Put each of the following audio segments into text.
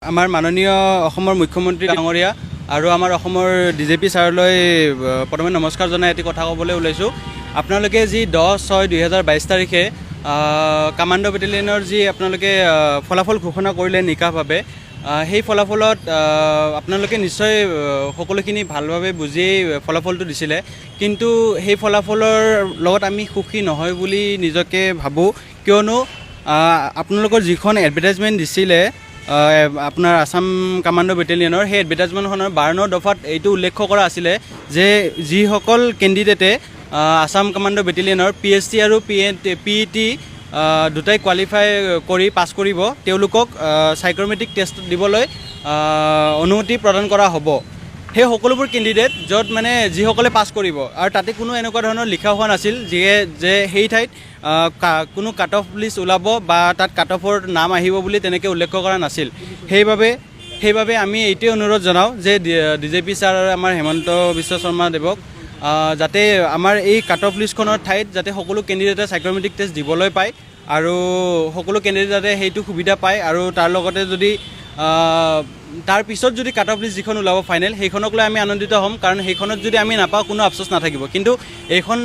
আমাৰ মাননীয় অসমৰ মুখ্যমন্ত্ৰী ডাঙৰীয়া আৰু আমাৰ অসমৰ DGP Sirলৈ প্ৰথমে নমস্কাৰ জনাই এটি কথা ক'বলৈ ওলাইছোঁ। আপোনালোকে যি 10/6/2022 তাৰিখে কামাণ্ডো বেটেলিয়নৰ যি আপোনালোকে ফলাফল ঘোষণা কৰিলে নিকাভাৱে, সেই ফলাফলত আপোনালোকে নিশ্চয় সকলোখিনি ভালভাৱে বুজি ফলাফলটো দিছিলে, কিন্তু সেই ফলাফলৰ লগত আমি সুখী নহয় বুলি নিজকে ভাবোঁ। কিয়নো আপোনালোকৰ যিখন এডভাৰটাইজমেণ্ট দিছিলে আপোনাৰ আসাম কামাণ্ডো বেটেলিয়নৰ, সেই এডভাৰটাইজমেণ্টখনৰ 52 দফাত এইটো উল্লেখ কৰা আছিলে যে যিসকল কেণ্ডিডেটে আসাম কামাণ্ডো বেটেলিয়নৰ PST আৰু PET দুটাই কোৱালিফাই কৰি পাছ কৰিব, তেওঁলোকক সাইকোমেট্ৰিক টেষ্ট দিবলৈ অনুমতি প্ৰদান কৰা হ'ব। সেই সকলোবোৰ কেণ্ডিডেট য'ত মানে যিসকলে পাছ কৰিব, আৰু তাতে কোনো এনেকুৱা ধৰণৰ লিখা হোৱা নাছিল যে সেই ঠাইত কোনো কাট অফ লিষ্ট ওলাব বা তাত কাট অফৰ নাম আহিব বুলি তেনেকৈ উল্লেখ কৰা নাছিল। সেইবাবে আমি এইটোৱে অনুৰোধ জনাওঁ যে DGP Sir আৰু আমাৰ হেমন্ত বিশ্ব শৰ্মা দেৱক যাতে আমাৰ এই কাট অফ লিষ্টখনৰ ঠাইত যাতে সকলো কেণ্ডিডেটে সাইকোমেট্ৰিক টেষ্ট দিবলৈ পায়, আৰু সকলো কেণ্ডিডেট যাতে সেইটো সুবিধা পায়, আৰু তাৰ লগতে যদি তাৰ পিছত যদি কাট অফ লিষ্ট যিখন ওলাব ফাইনেল, সেইখনক লৈ আমি আনন্দিত হ'ম, কাৰণ সেইখনত যদি আমি নাপাওঁ কোনো আফচোচ নাথাকিব। কিন্তু এইখন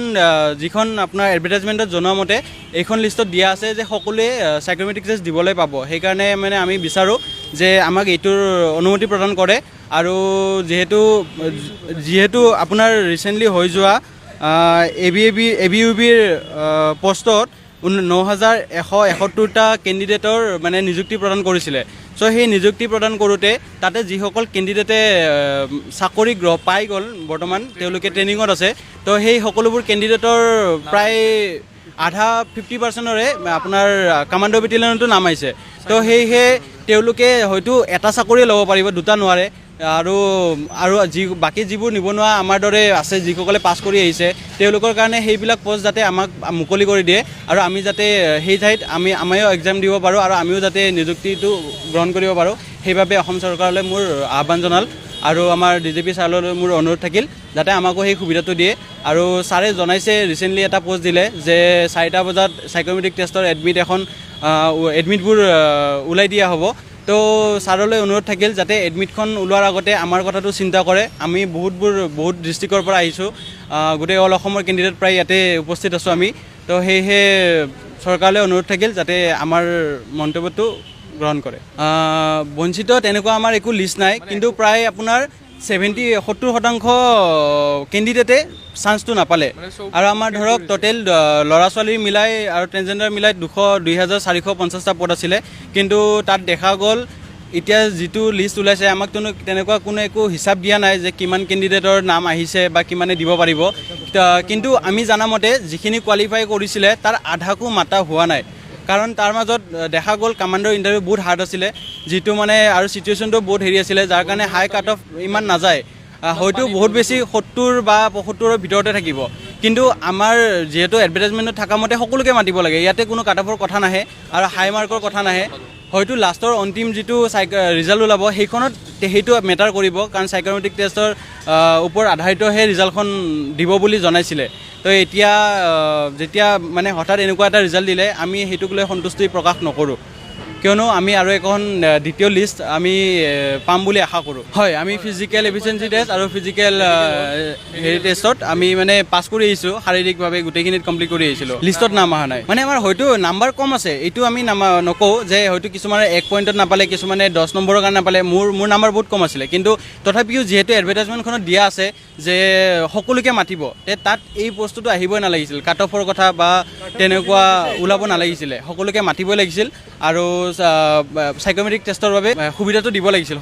যিখন আপোনাৰ এডভাৰটাইজমেণ্টত জনোৱা মতে এইখন লিষ্টত দিয়া আছে যে সকলোৱে সাইকোমেট্ৰিক টেষ্ট দিবলৈ পাব। সেইকাৰণে মানে আমি বিচাৰোঁ যে আমাক এইটোৰ অনুমতি প্ৰদান কৰে, আৰু যিহেতু আপোনাৰ ৰিচেণ্টলি হৈ যোৱা ABUBৰ পষ্টত 9171টা কেণ্ডিডেটৰ মানে নিযুক্তি প্ৰদান কৰিছিলে। চ' সেই নিযুক্তি প্ৰদান কৰোঁতে তাতে যিসকল কেণ্ডিডেটে চাকৰি পাই গ'ল, বৰ্তমান তেওঁলোকে ট্ৰেইনিঙত আছে, তো সেই সকলোবোৰ কেণ্ডিডেটৰ প্ৰায় 50% আপোনাৰ কামাণ্ডো বেটেলিয়নতো নাম আহিছে। তো সেয়েহে তেওঁলোকে হয়তো এটা চাকৰিয়ে ল'ব পাৰিব, দুটা নোৱাৰে। আৰু বাকী যিবোৰ নিবনুৱা আমাৰ দৰে আছে, যিসকলে পাছ কৰি আহিছে, তেওঁলোকৰ কাৰণে সেইবিলাক পষ্ট যাতে আমাক মুকলি কৰি দিয়ে, আৰু আমি যাতে সেই ঠাইত আমিও এক্সাম দিব পাৰোঁ, আৰু আমিও যাতে নিযুক্তিটো গ্ৰহণ কৰিব পাৰোঁ। সেইবাবে অসম চৰকাৰলৈ মোৰ আহ্বান জনাল, আৰু আমাৰ DGP Sirলৈ মোৰ অনুৰোধ থাকিল যাতে আমাকো সেই সুবিধাটো দিয়ে। আৰু ছাৰে জনাইছে, ৰিচেণ্টলি এটা পষ্ট দিলে যে 4টা বজাত সাইকোমেট্ৰিক টেষ্টৰ এডমিটবোৰ ওলাই দিয়া হ'ব। তো ছাৰলৈ অনুৰোধ থাকিল যাতে এডমিটখন ওলোৱাৰ আগতে আমাৰ কথাটো চিন্তা কৰে। আমি বহুত ডিষ্ট্ৰিক্টৰ পৰা আহিছোঁ, গোটেই অল অসমৰ কেণ্ডিডেট প্ৰায় ইয়াতে উপস্থিত আছোঁ আমি। তো সেয়েহে চৰকাৰলৈ অনুৰোধ থাকিল যাতে আমাৰ মন্তব্যটো গ্ৰহণ কৰে। বঞ্চিত তেনেকুৱা আমাৰ একো লিষ্ট নাই, কিন্তু প্ৰায় আপোনাৰ 70% কেণ্ডিডেটে চান্সটো নাপালে। আৰু আমাৰ ধৰক টোটেল ল'ৰা ছোৱালী মিলাই আৰু ট্ৰেন্সজেণ্ডাৰ মিলাই 2450টা পদ আছিলে, কিন্তু তাত দেখা গ'ল এতিয়া যিটো লিষ্ট ওলাইছে আমাক তেনেকুৱা কোনো একো হিচাপ দিয়া নাই যে কিমান কেণ্ডিডেটৰ নাম আহিছে বা কিমানে দিব পাৰিব। কিন্তু আমি জানামতে যিখিনি কোৱালিফাই কৰিছিলে তাৰ আধাকো মাতা হোৱা নাই, কাৰণ তাৰ মাজত দেখা গ'ল কামাণ্ডোৰ ইণ্টাৰভিউ বহুত হাৰ্ড আছিলে, যিটো মানে আৰু চিটুৱেশ্যনটো বহুত হেৰি আছিলে, যাৰ কাৰণে হাই কাট অফ ইমান নাযায়, হয়তো বহুত বেছি 70 বা 75ৰ ভিতৰতে থাকিব। কিন্তু আমাৰ যিহেতু এডভাৰটাইজমেণ্টত থকা মতে সকলোকে মাতিব লাগে, ইয়াতে কোনো কাট অফৰ কথা নাহে আৰু হাই মাৰ্কৰ কথা নাহে। হয়তো লাষ্টৰ অন্তিম যিটো ৰিজাল্ট ওলাব সেইটো মেটাৰ কৰিব, কাৰণ সাইকোমেট্ৰিক টেষ্টৰ ওপৰত আধাৰিতহে ৰিজাল্টখন দিব বুলি জনাইছিলে। তো এতিয়া যেতিয়া মানে হঠাৎ এনেকুৱা এটা ৰিজাল্ট দিলে আমি সেইটোক লৈ সন্তুষ্টি প্ৰকাশ নকৰোঁ, কিয়নো আমি আৰু এখন দ্বিতীয় লিষ্ট আমি পাম বুলি আশা কৰোঁ। হয়, আমি ফিজিকেল এফিচিয়েঞ্চি টেষ্ট আৰু ফিজিকেল হেৰি টেষ্টত আমি মানে পাছ কৰি আহিছোঁ, শাৰীৰিকভাৱে গোটেইখিনিত কমপ্লিট কৰি আহিছিলোঁ। লিষ্টত নাম অহা নাই, মানে আমাৰ হয়তো নাম্বাৰ কম আছে, এইটো আমি নকওঁ যে হয়তো কিছুমানে 1 পইণ্টত নাপালে, কিছুমানে 10 নম্বৰৰ কাৰণে নাপালে। মোৰ নাম্বাৰ বহুত কম আছিলে, কিন্তু তথাপিও যিহেতু এডভাৰটাইজমেণ্টখনত দিয়া আছে যে সকলোকে মাতিব, তাত এই বস্তুটো আহিবই নালাগিছিল, কাট অফৰ কথা বা তেনেকুৱা ওলাব নালাগিছিলে, সকলোকে মাতিবই লাগিছিল, আৰু সাইকোমেট্ৰিক টেষ্টৰ বাবে সুবিধাটো দিব লাগিছিল।